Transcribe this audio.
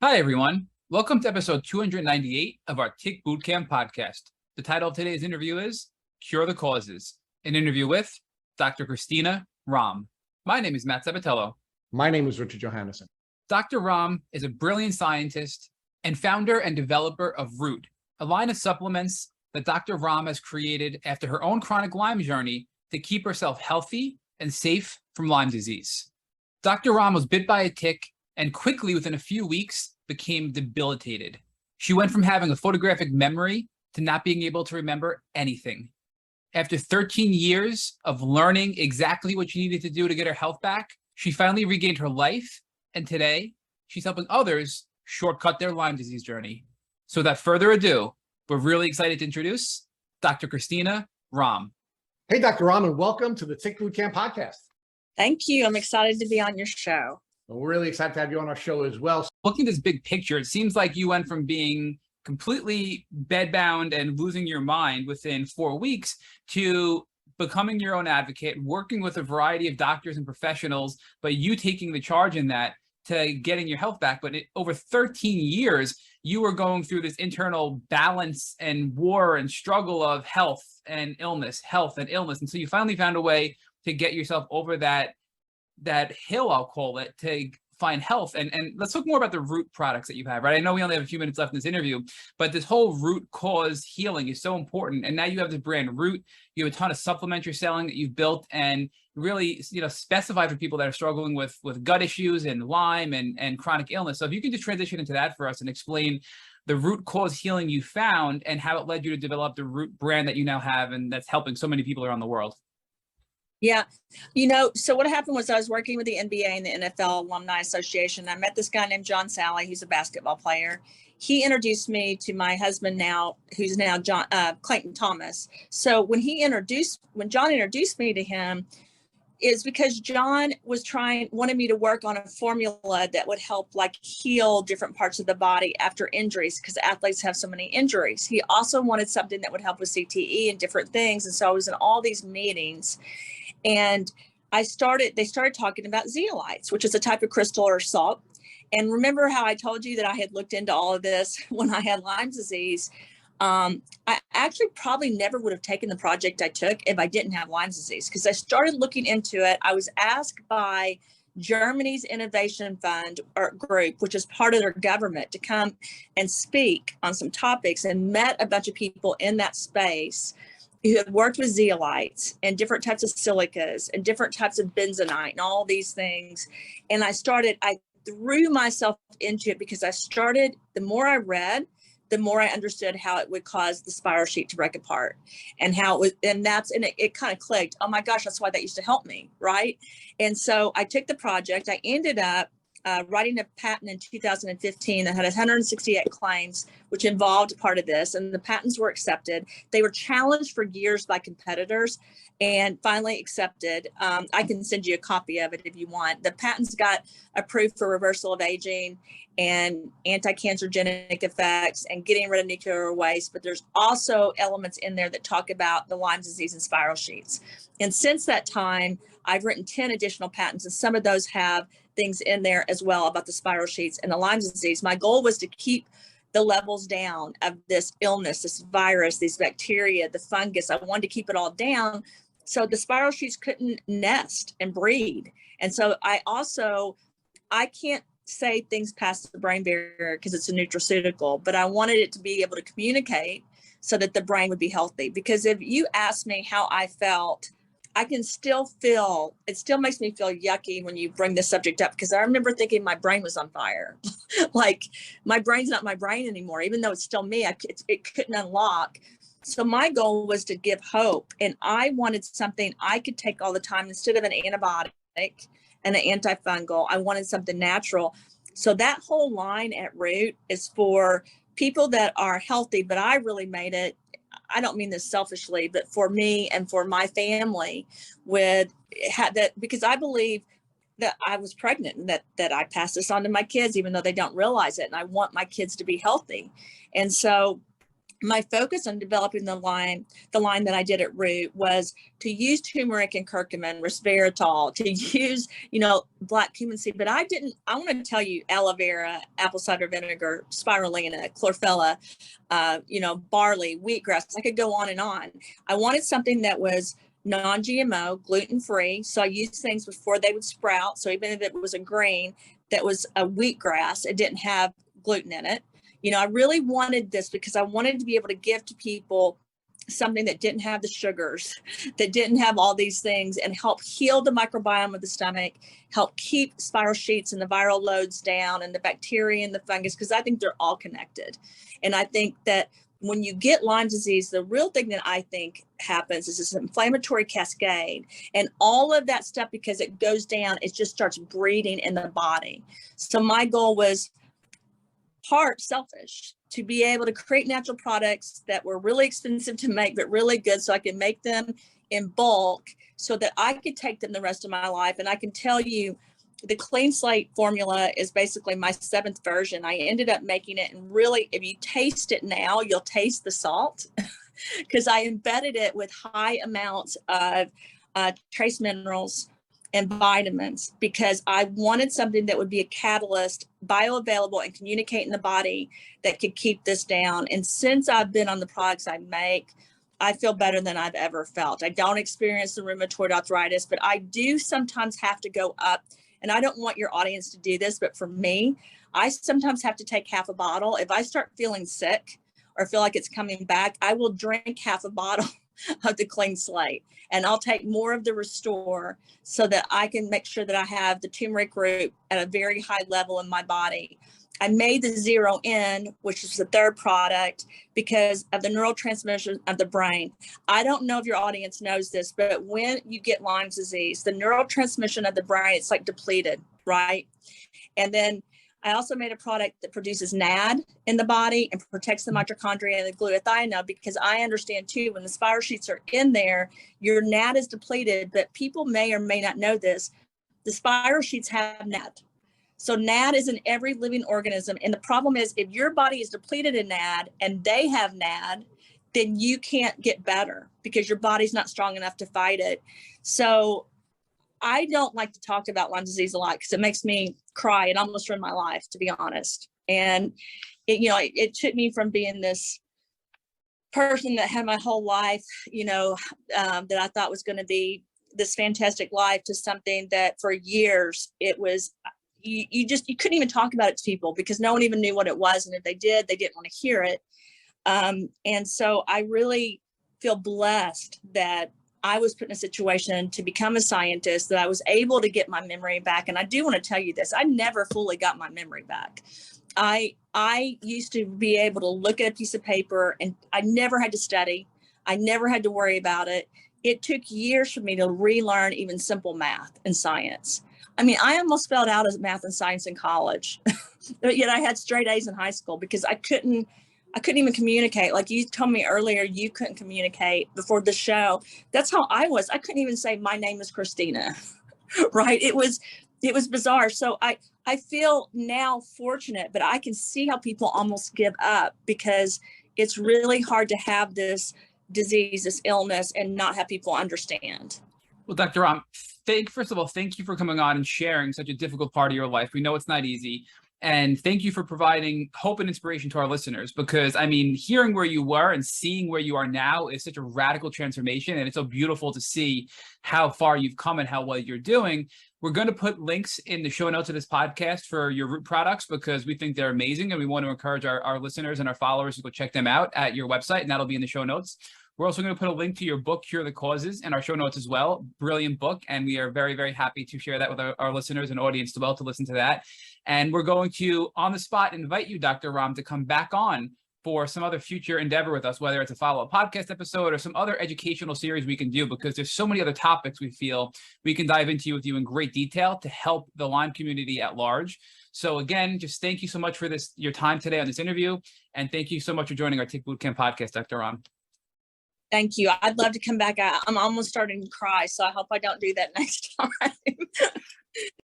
Hi, everyone. Welcome to episode 298 of our Tickbootcamp podcast. The title of today's interview is Cure the Causes, an interview with Dr. Christina Rahm. My name is Matt Sabatello. My name is Richard Johannesson. Dr. Rahm is a brilliant scientist and founder and developer of Root, a line of supplements that Dr. Rahm has created after her own chronic Lyme journey to keep herself healthy and safe from Lyme disease. Dr. Rahm was bit by a tick and quickly, within a few weeks, became debilitated. She went from having a photographic memory to not being able to remember anything. After 13 years of learning exactly what she needed to do to get her health back, she finally regained her life, and today, she's helping others shortcut their Lyme disease journey. So without further ado, we're really excited to introduce Dr. Christina Rahm. Hey, Dr. Rahm, and welcome to the Tick Bootcamp podcast. Thank you. I'm excited to be on your show. Well, we're really excited to have you on our show as well. Looking at this big picture, it seems like you went from being completely bedbound and losing your mind within 4 weeks to becoming your own advocate, working with a variety of doctors and professionals, but you taking the charge in that to getting your health back. But over 13 years, you were going through this internal balance and war and struggle of health and illness. And so you finally found a way to get yourself over that hill, I'll call it, to find health. And let's talk more about the root products that you have, right? I know we only have a few minutes left in this interview, but this whole root cause healing is so important. And now you have the brand Root. You have a ton of supplements you're selling that you've built and really, specify for people that are struggling with gut issues and Lyme and chronic illness. So if you can just transition into that for us and explain the root cause healing you found and how it led you to develop the Root brand that you now have and that's helping so many people around the world. Yeah. So what happened was I was working with the NBA and the NFL Alumni Association. I met this guy named John Sally. He's a basketball player. He introduced me to my husband now, who's now Clayton Thomas. So when John introduced me to him, is because John wanted me to work on a formula that would help heal different parts of the body after injuries, because athletes have so many injuries. He also wanted something that would help with CTE and different things. And so I was in all these meetings, and they started talking about zeolites, which is a type of crystal or salt. And remember how I told you that I had looked into all of this when I had Lyme disease? I actually probably never would have taken the project I took if I didn't have Lyme disease, because I started looking into it. I was asked by Germany's Innovation Fund or group, which is part of their government, to come and speak on some topics, and met a bunch of people in that space who had worked with zeolites and different types of silicas and different types of bentonite and all these things. And I threw myself into it because the more I read, the more I understood how it would cause the spiral sheet to break apart, and how it was, and it kind of clicked. Oh my gosh, that's why that used to help me, right? And so I took the project. I ended up writing a patent in 2015 that had 168 claims, which involved part of this, and the patents were accepted. They were challenged for years by competitors and finally accepted. I can send you a copy of it if you want. The patents got approved for reversal of aging and anti-cancerogenic effects and getting rid of nuclear waste, but there's also elements in there that talk about the Lyme disease and spiral sheets. And since that time, I've written 10 additional patents, and some of those have things in there as well about the spiral sheets and the Lyme disease. My goal was to keep the levels down of this illness, this virus, these bacteria, the fungus. I wanted to keep it all down so the spiral sheets couldn't nest and breed. And so I can't say things past the brain barrier because it's a nutraceutical, but I wanted it to be able to communicate so that the brain would be healthy. Because if you ask me how I felt, I can still feel, it still makes me feel yucky when you bring this subject up, because I remember thinking my brain was on fire. Like, my brain's not my brain anymore, even though it's still me. It couldn't unlock. So my goal was to give hope, and I wanted something I could take all the time instead of an antibiotic and an antifungal. I wanted something natural. So that whole line at Root is for people that are healthy, but I really made it, I don't mean this selfishly, but for me and for my family, because I believe that I was pregnant and that I passed this on to my kids, even though they don't realize it. And I want my kids to be healthy. And so my focus on developing the line that I did at Root was to use turmeric and curcumin, resveratrol, to use, black cumin seed. But I want to tell you, aloe vera, apple cider vinegar, spirulina, chlorella, barley, wheatgrass. I could go on and on. I wanted something that was non-GMO, gluten-free. So I used things before they would sprout. So even if it was a grain that was a wheatgrass, it didn't have gluten in it. I really wanted this because I wanted to be able to give to people something that didn't have the sugars, that didn't have all these things, and help heal the microbiome of the stomach, help keep spiral sheets and the viral loads down and the bacteria and the fungus, because I think they're all connected. And I think that when you get Lyme disease, the real thing that I think happens is this inflammatory cascade, and all of that stuff, because it goes down, it just starts breeding in the body. So my goal was part selfish, to be able to create natural products that were really expensive to make, but really good, so I could make them in bulk so that I could take them the rest of my life. And I can tell you, the Clean Slate formula is basically my 7th version. I ended up making it, and really, if you taste it now, you'll taste the salt because I embedded it with high amounts of trace minerals and vitamins, because I wanted something that would be a catalyst, bioavailable, and communicate in the body that could keep this down. And since I've been on the products I make, I feel better than I've ever felt. I don't experience the rheumatoid arthritis, but I do sometimes have to go up. And I don't want your audience to do this, but for me, I sometimes have to take half a bottle. If I start feeling sick or feel like it's coming back, I will drink half a bottle of the Clean Slate, and I'll take more of the Restore so that I can make sure that I have the turmeric root at a very high level in my body. I made the Zero In, which is the 3rd product, because of the neurotransmission of the brain. I don't know if your audience knows this, but when you get Lyme disease, the neurotransmission of the brain, it's like depleted, right? And then I also made a product that produces NAD in the body and protects the mitochondria and the glutathione, because I understand too, when the spiral sheets are in there, your NAD is depleted, but people may or may not know this. The spiral sheets have NAD. So NAD is in every living organism. And the problem is, if your body is depleted in NAD and they have NAD, then you can't get better because your body's not strong enough to fight it. So I don't like to talk about Lyme disease a lot because it makes me cry. It almost ruined my life, to be honest. And it took me from being this person that had my whole life, that I thought was going to be this fantastic life, to something that for years it was, you couldn't even talk about it to people because no one even knew what it was. And if they did, they didn't want to hear it. And so I really feel blessed that I was put in a situation to become a scientist, that I was able to get my memory back. And I do want to tell you this, I never fully got my memory back. I used to be able to look at a piece of paper and I never had to study. I never had to worry about it. It took years for me to relearn even simple math and science. I mean, I almost failed out of math and science in college, but yet I had straight A's in high school because I couldn't even communicate. Like you told me earlier, you couldn't communicate before the show. That's how I was. I couldn't even say my name is Christina, right? It was bizarre. So I feel now fortunate, but I can see how people almost give up because it's really hard to have this disease, this illness, and not have people understand. Well, Dr. Rahm, first of all, thank you for coming on and sharing such a difficult part of your life. We know it's not easy. And thank you for providing hope and inspiration to our listeners, because I mean, hearing where you were and seeing where you are now is such a radical transformation. And it's so beautiful to see how far you've come and how well you're doing. We're going to put links in the show notes of this podcast for your root products because we think they're amazing. And we want to encourage our listeners and our followers to go check them out at your website. And that'll be in the show notes. We're also going to put a link to your book, Cure the Causes, in our show notes as well. Brilliant book. And we are very, very happy to share that with our listeners and audience as well to listen to that. And we're going to, on the spot, invite you, Dr. Rahm, to come back on for some other future endeavor with us, whether it's a follow-up podcast episode or some other educational series we can do, because there's so many other topics we feel we can dive into with you in great detail to help the Lyme community at large. So again, just thank you so much for your time today on this interview. And thank you so much for joining our Tick Bootcamp podcast, Dr. Rahm. Thank you. I'd love to come back. I'm almost starting to cry, so I hope I don't do that next time.